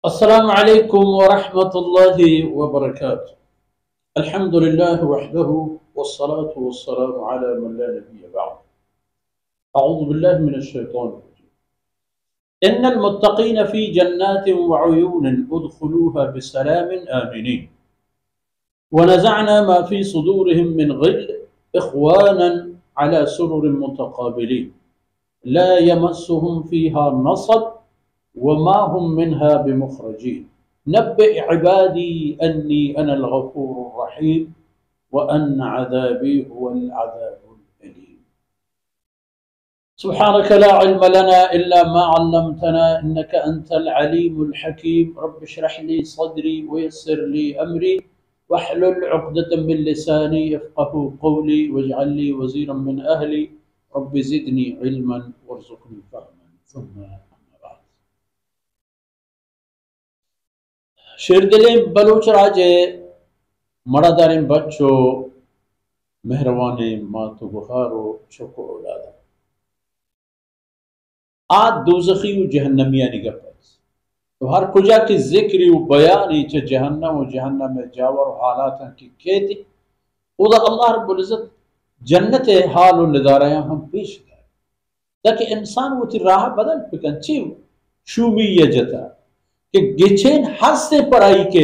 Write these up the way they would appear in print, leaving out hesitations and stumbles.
السلام عليكم ورحمة الله وبركاته. الحمد لله وحده والصلاة والسلام على من لا نبي بعد. أعوذ بالله من الشيطان الرجيم. إن المتقين في جنات وعيون ادخلوها بسلام آمنين ونزعنا ما في صدورهم من غل إخوانا على سرر متقابلين لا يمسهم فيها نصب وما هم منها بمخرجين. نبئ عبادي أني أنا الغفور الرحيم وأن عذابي هو العذاب الأليم. سبحانك لا علم لنا إلا ما علمتنا إنك أنت العليم الحكيم. رب اشرح لي صدري ويسر لي أمري واحلل عقدة من لساني يفقه قولي واجعل لي وزيرا من أهلي رب زدني علما وارزقني فهما. ثم शेरदिले बलूच राजे मड़ादारिम बच्चो मेहरबानी मातु बुखारो चको औलादा आज दोज़खी व जहन्नमिया निगपत तो हर कुजा की जिक्र व बयानी च जहन्नम में जावर हालात की खेती उदा अल्लाह रब्बुल इज्जत जन्नत हाल व नज़ारा हम पेश कर ताकि इंसान वो राह बदल पिकन ची शूमी जता कि गिचेन हंसते पर आई के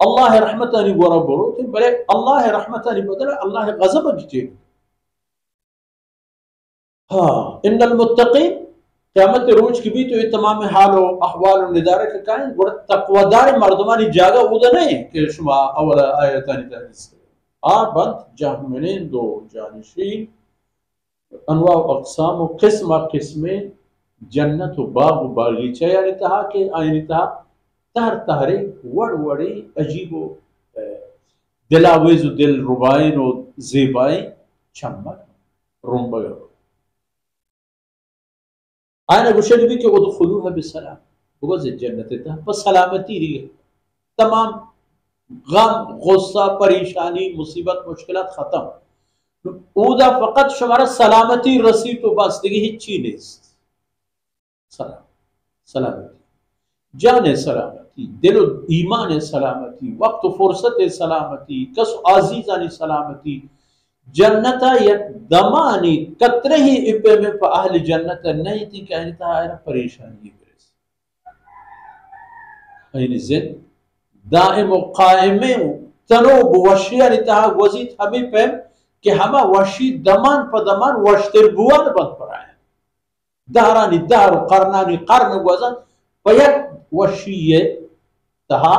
अल्लाह रहमतानी गोरा बोलो तो बड़े अल्लाह रहमतानी बदल अल्लाह गजब गिचेन। हाँ इन्नल मुत्तकीन क़यामत रोज की भी तो ये तमाम हाल व अहवाल व निदारे का कायन बड़ा तकवादार मर्दमानी जागा उदा नहीं कि शुमा अवला आयतानी तहदीस आ बंद जाहमिन दो जानशीन अनवा अक़साम व किस्म जन्नत व बाग व बागीचा यानी तहा के आयनी तहा तार तारे वड़ वड़े अजीबो दिलावेज दिल रुबाइन और जेबाएं चमक रुम्बगर आने गुशल भी कि उदखुलूहा बिसलाम बुगज़ जन्नत तहा पर सलामती रही तमाम गम गुस्सा परेशानी मुसीबत मुश्किलात खत्म ऊदा फ़कत शुमारा सलामती रसी तो बस देखिए हिच्ची नेस्त सलाम सलामती जान सलामती दिल ईमान सलामती वक्त फुर्सत सलामती कस आजीजानी सलामती जन्नता यक दमानी कतरे ही इब्बे में अहल जन्नत नहीं थी कहने था परेशानी यानी जिन दाइम व कायमे तनो वशिया निता वजीत हमें पे कि हमा वशी दमान पदमान वशतर बुआन बंद पराए दारानी दार करनानी कर्न वजन पयक वशीये तहा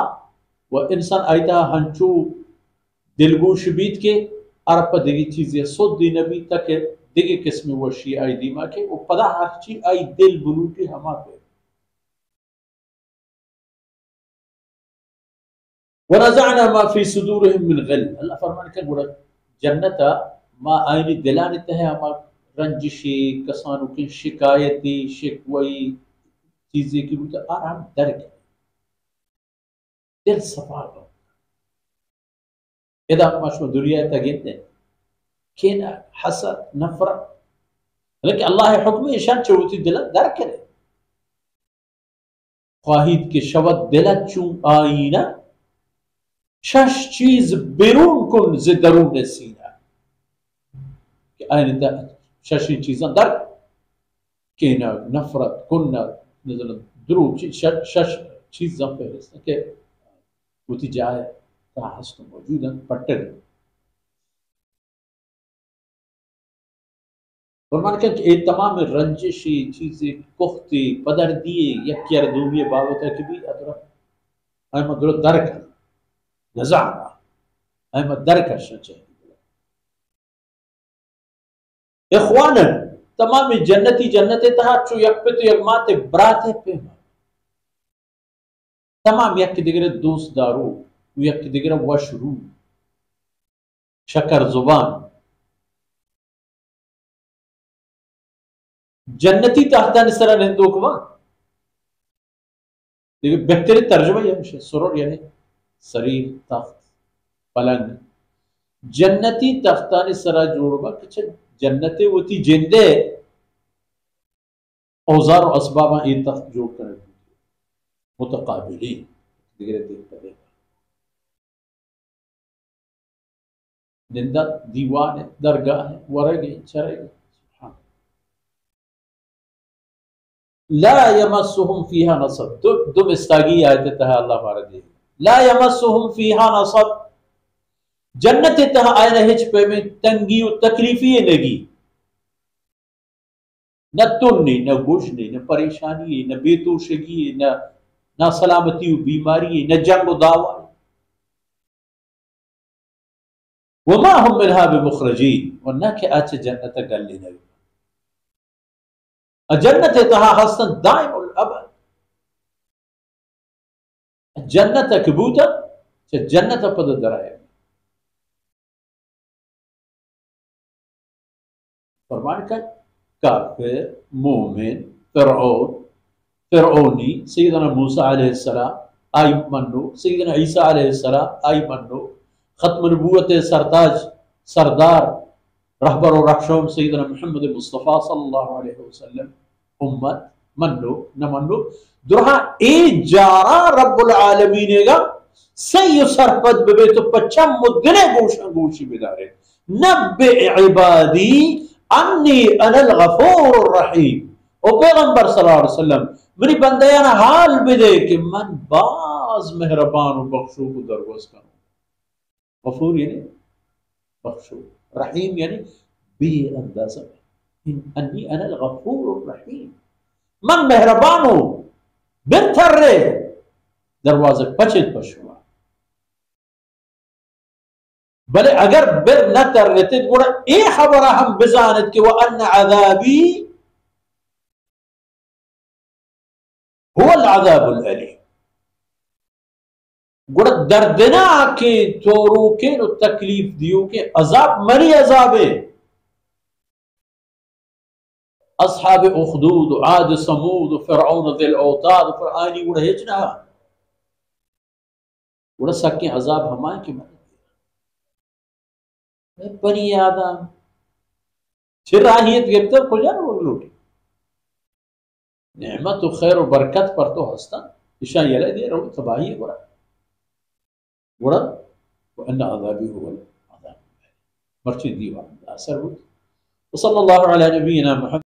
व इंसान आयता हंचू दिलगोश बीत के अरप दिगी चीजें सोदी नबी तक दिगी किस्म वशी आई दीमा के वो पदा हर चीज आई दिल बुलूटी हमा पे वनज़अना मा फी सुदूरिहिम मिन गिल अल्लाह फरमान के गुड़ा जन्नता मा आईनी दिलानी तहे हमा रंजिशी कसानु की शिकायती शिकवई चीजें की तो आराम दर के दिल सफा इदा मशहूर दुनिया तगिते केना हसद नफरत लेकिन अल्लाह हुक्म ईशान चौथी दिल दर करे ख्वाहिद के शवद दिल चूं आईना शश चीज बिरून कुन जे दरून सीना कि आईना शशी चीज़ां दर केना नफरत कुन्ना नजर दरू शश चीज़ां फहरिस्त के उती जाए हस्त मौजूदा पट्टर फरमान के ये तमाम रंजिशी चीजें पुख्ती पदर दिए यकियर दूमिये बाबत है कि भी अदरा अहमद दर कर नज़ारा अहमद दर कर चाहिए इख्वानन तमाम जन्नती जन्नते तहा चु यक पे तो यकमाते ब्राते पे तमाम यक दिगरे दोस्त दारू यक दिगरे वशरू शकर जुबान जन्नती तहता निसरा निंदोकवा देखिए बेहतरीन तर्जुमा ये मुझे सुरूर यानी शरीर तख्त पलंग जन्नती तख्ता निसरा जोड़वा किच जन्नते वती जिंदे औजार और असबाबा ये तख्त जोड़ कर متقابلين निंदा दीवान है, दरगाह है, वरगे चरेगे। ला यमस्सुहुम फीहा नसब, दुम इस्तागी आयत तह अल्लाह फारदी ला यमस्सुहुम फीहा नसब, जन्नत तह आयन हिच पे में तंगी और तकलीफी लगी, न तुन्नी, न गुशनी, न परेशानी, न बेतोशगी, न सलामती और बीमारी, न जंग दावा। वमा हम मिनहा बिमुखरजीन, और न के अच्छे जन्नत गली नहीं, जन्नत तहा हसन दाइमुल अबद, जन्नत कबूतर जन्नत पद दराए। फरमान का काफिर, मोमिन, फिरऔन, फिरऔनी, सैयदना मूसा अलैहिस्सलाम आई मन्नो, सैयदना ईसा अलैहिस्सलाम आई मन्नो, खत्म नबूवत सरताज सरदार रहबर और रखशोम सैयदना मुहम्मद मुस्तफ़ा सल्लल्लाहु अलैहि वसल्लम उम्मत मन्नो न मन्नो दुरहा ए जारा रब्बुल आलमीनेगा सही सरपद बे तो पच्चा मुद्दने गोशा गोशी बिदारे नब्बे इबादी अन्नी अनल गफूर रहीम। ओ पैगंबर सल्लल्लाहु अलैहि वसल्लम मेरी बंदयाना हाल बिदे कि मन बाज मेहरबान और बख्शू को दरगोश करूं। गफूर यानी बख्शू, रहीम यानी बेअंदाज़ा अन्नी अनल गफूर रहीम, मन मेहरबान हो बिरथर रे दरवाजे पचित पशुआ भले अगर बिर न तर रहते गुड़ा ए खबर हम बिजानत के वह अन्न अज़ाबी हुवल अज़ाबुल अलीम, गुड़ा दर्दना के तोरू के नो तकलीफ दियो के अजाब मरी अजाबे अस्हाब उखदूद आद समूद फिरऔन ज़िल औताद पर आनी गुड़ा हेचना गुड़ा सके अजाब हमारे के मर बनी आदम चिराहियत गिरफ्तार हो जाए वो लूटी नेमत और खैर और बरकत पर तो हंसता इशा ये दे रहा तबाही है गुड़ा गुड़ा वअन्न अज़ाबी हुवल अज़ाब मर्ची दीवान असर। वसल्लल्लाहु अला नबीना मुहम्मद।